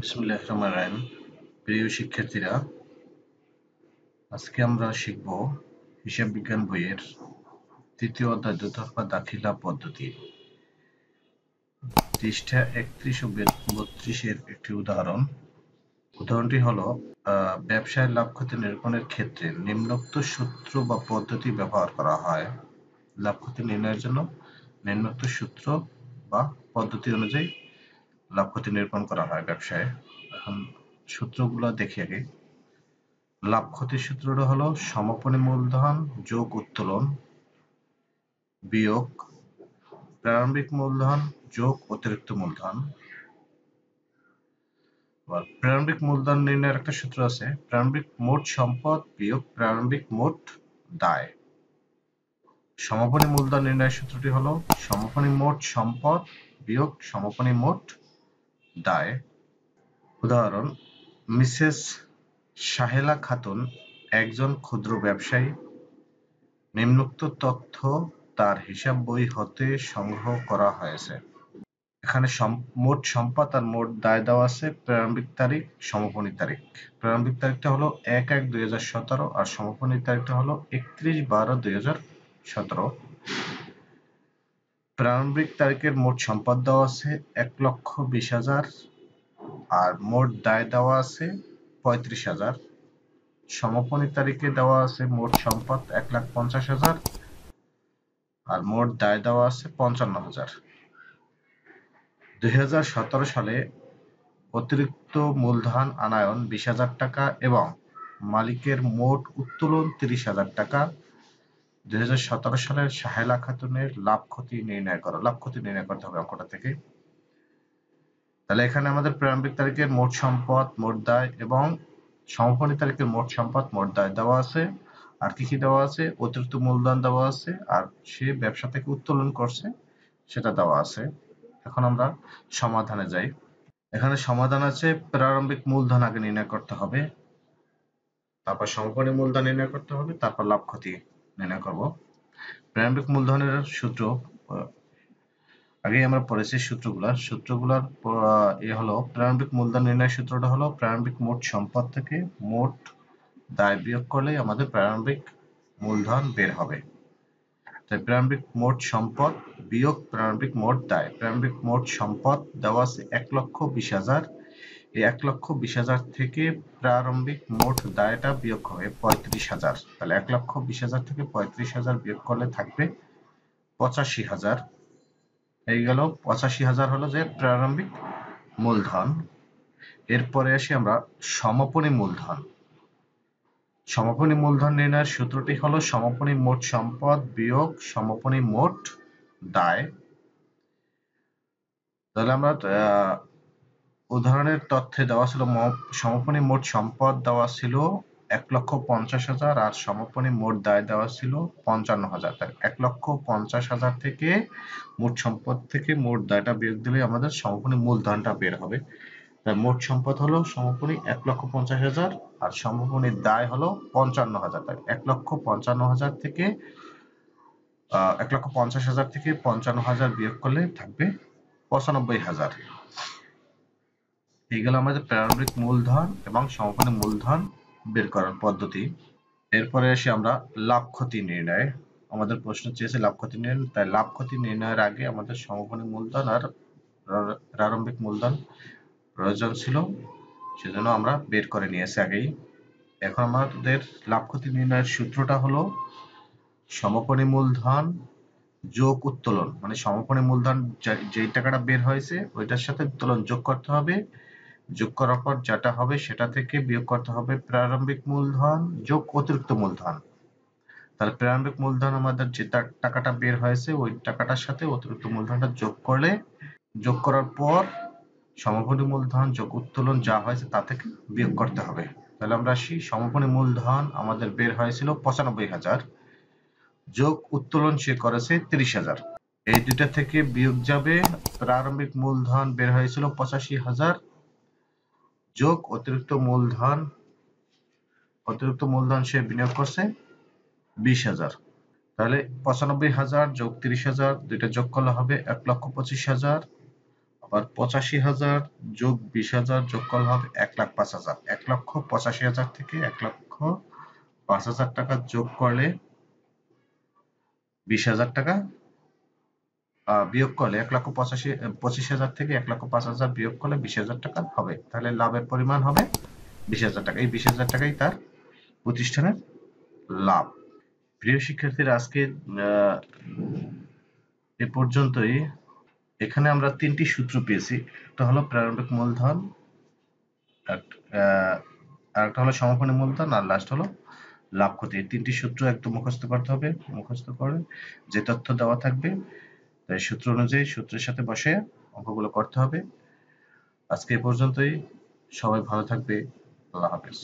বিসমিল্লাহির রহমানির রহিম। প্রিয় শিক্ষার্থীরা, আজকে আমরা শিখব হিসাব বিজ্ঞান বইয়ের তৃতীয় অধ্যায় দোতরফা দাখিলা পদ্ধতি, পৃষ্ঠা 31 ও 32-এর একটি উদাহরণ। উদাহরণটি হলো ব্যবসায় লাভ ক্ষতি নিরূপণের ক্ষেত্রে নিম্নোক্ত সূত্র বা পদ্ধতি ব্যবহার করা হয়। লাভ ক্ষতি নির্ণয়ের জন্য নিম্নোক্ত সূত্র বা পদ্ধতি অনুযায়ী লাভ ক্ষতি নিরূপণ করা হয় ব্যবসায়। এখন সূত্রগুলো দেখি আগে। লাভ ক্ষতির সূত্রটা হলো সমাপনী মূলধন যোগ উত্তোলন বিয়োগ প্রারম্ভিক মূলধন যোগ অতিরিক্ত মূলধন। প্রারম্ভিক মূলধন নির্ণয়ের একটা সূত্র আছে, প্রারম্ভিক মোট সম্পদ বিয়োগ প্রারম্ভিক মোট দায়। সমাপনী মূলধন নির্ণয়ের সূত্রটি হলো সমাপনী মোট সম্পদ বিয়োগ সমাপনী মোট দায়। উদাহরণ, মিসেস সাহেলা খাতুন একজন ক্ষুদ্র ব্যবসায়ী। নিম্নোক্ত তথ্য তার হিসাব বই হতে সংগ্রহ করা হয়েছে। এখানে মোট সম্পদ আর মোট দায় দেওয়া আছে, প্রারম্ভিক তারিখ, সমাপনী তারিখ। প্রারম্ভিক তারিখটা হলো 1/1/2017 আর সমাপনী তারিখটা হলো 31/12/2017। প্রারম্ভিক তারিখের মোট সম্পদ দেওয়া আছে 1,20,000 আর মোট দায় দেওয়া আছে 35,000। সমাপনী তারিখে দেওয়া আছে মোট সম্পদ 1,50,000 আর মোট দায় দেওয়া আছে 55,000। 2017 সালে অতিরিক্ত মূলধন আনায়ন 20,000 টাকা এবং মালিকের মোট উত্তোলন 30,000 টাকা। 2017 সালের সাহেলা খাতুনের লাভ ক্ষতি নির্ণয় করো। লাভ ক্ষতি নির্ণয় করতে হবে অঙ্কটা থেকে। তাহলে এখানে আমাদের প্রারম্ভিক তারিখের মোট সম্পদ, মোট দায় এবং সমাপনী তারিখের মোট সম্পদ, মোট দায় দেওয়া আছে। আর কি কি দেওয়া আছে? অতিরিক্ত মূলধন দেওয়া আছে আর সে ব্যবসা থেকে উত্তোলন করছে সেটা দেওয়া আছে। এখন আমরা সমাধানে যাই। এখানে সমাধান আছে, প্রারম্ভিক মূলধন আগে নির্ণয় করতে হবে, তারপর সমাপনী মূলধন নির্ণয় করতে হবে, তারপর লাভ ক্ষতি নির্ণয় করব। প্রারম্ভিক মূলধনের সূত্র আগেই আমরা পড়েছি। সূত্রগুলোর হলো প্রারম্ভিক মূলধন নির্ণয়ের সূত্রটা হলো প্রারম্ভিক মোট সম্পদ থেকে মোট দায় বিয়োগ করলেই আমাদের প্রারম্ভিক মূলধন বের হবে। তাই প্রারম্ভিক মোট সম্পদ বিয়োগ প্রারম্ভিক মোট দায়। প্রারম্ভিক মোট সম্পদ দেওয়া আছে 1,20,000। এই 1,20,000 থেকে প্রারম্ভিক মোট দায়টা বিয়োগ হবে 35,000। তাহলে 1,20,000 থেকে 35,000 বিয়োগ করলে থাকবে 85,000। এই গেল 85,000 হলো যে প্রারম্ভিক মূলধন। এরপরে আসি আমরা সমাপনী মূলধন। সমাপনী মূলধন নির্ণয়ের সূত্রটি হলো সমাপনী মোট সম্পদ বিয়োগ সমাপনী মোট দায়। তাহলে আমরা উদাহরণের তথ্যে দেওয়া ছিল সমাপনী মোট সম্পদ দেওয়া ছিল 1,50,000 আর সমাপনী মোট দায় দেওয়া ছিল 55,000। তাই 1,50,000 থেকে মোট সম্পদ থেকে মোট দায়টা বিয়োগ দিলে আমাদের সমাপনী মূলধনটা বের হবে। তাই মোট সম্পদ হলো সমাপনী 1,50,000 আর সমাপনী দায় হলো 55,000। তাই 1,55,000 থেকে 1,50,000 থেকে 55,000 বিয়োগ করলে থাকবে 95,000। এই গেল আমাদের প্রারম্ভিক মূলধন এবং সমাপনী মূলধন বের করার পদ্ধতি। এরপরে আসি আমরা লাভ ক্ষতি নির্ণয়। আমাদের প্রশ্ন চেয়েছে লাভ ক্ষতি নির্ণয়, তাই লাভ ক্ষতি নির্ণয়ের আগে আমাদের সমাপনী মূলধন আর প্রারম্ভিক মূলধন প্রয়োজন ছিল, সেজন্য আমরা বের করে নিয়েছি আগেই। এখন আমাদের লাভ ক্ষতি নির্ণয়ের সূত্রটা হলো সমাপনী মূলধন যোগ উত্তোলন, মানে সমাপনী মূলধন যেই টাকাটা বের হয়েছে ওইটার সাথে উত্তোলন যোগ করতে হবে। যোগ করার পর যেটা হবে সেটা থেকে বিয়োগ করতে হবে প্রারম্ভিক মূলধন যোগ অতিরিক্ত মূলধন। তাহলে প্রারম্ভিক মূলধন আমাদের যে টাকাটা বের হয়েছে ওই টাকাটার সাথে অতিরিক্ত মূলধনটা যোগ করলে, যোগ করার পর সমাপনী মূলধন যোগ উত্তোলন যা হয়েছে তা থেকে বিয়োগ করতে হবে। তাহলে আমরা আসি, সমাপনী মূলধন আমাদের বের হয়েছিল 95,000 যোগ উত্তোলন সে করেছে 30,000। এই দুইটা থেকে বিয়োগ যাবে প্রারম্ভিক মূলধন বের হয়েছিল 85,000 যোগ অতিরিক্ত মূলধন সে বিনিয়োগ করছে 20,000। তাহলে 95,000 যোগ 30,000 দুইটা যোগ করলে হবে 1,25,000 আবার 85,000 যোগ 20,000 যোগ করলে হবে 1,05,000। 1,85,000 থেকে 1,05,000 টাকা যোগ করলে 20,000 টাকা বিয়োগ করলে 1,25,000 থেকে 1,05,000 বিয়োগ করলে 20,000 টাকা হবে। তাহলে লাভের পরিমাণ হবে 20,000 টাকা। এই 20,000 টাকাই তার প্রতিষ্ঠানের লাভ। প্রিয় শিক্ষার্থীরা, আজকে এ পর্যন্তই। এখানে আমরা 3টি সূত্র পেয়েছি। একটা হলো প্রারম্ভিক মূলধন, আরেকটা হলো সমাপনী মূলধন, আর লাস্ট হলো লাভ ক্ষতি। এই 3টি সূত্র একদম মুখস্থ করতে হবে। মুখস্থ করে যে তথ্য দেওয়া থাকবে তাই সূত্র অনুযায়ী সূত্রের সাথে বসে অঙ্কগুলো করতে হবে। আজকে এ পর্যন্তই। সবাই ভালো থাকবে। আল্লাহ হাফেজ।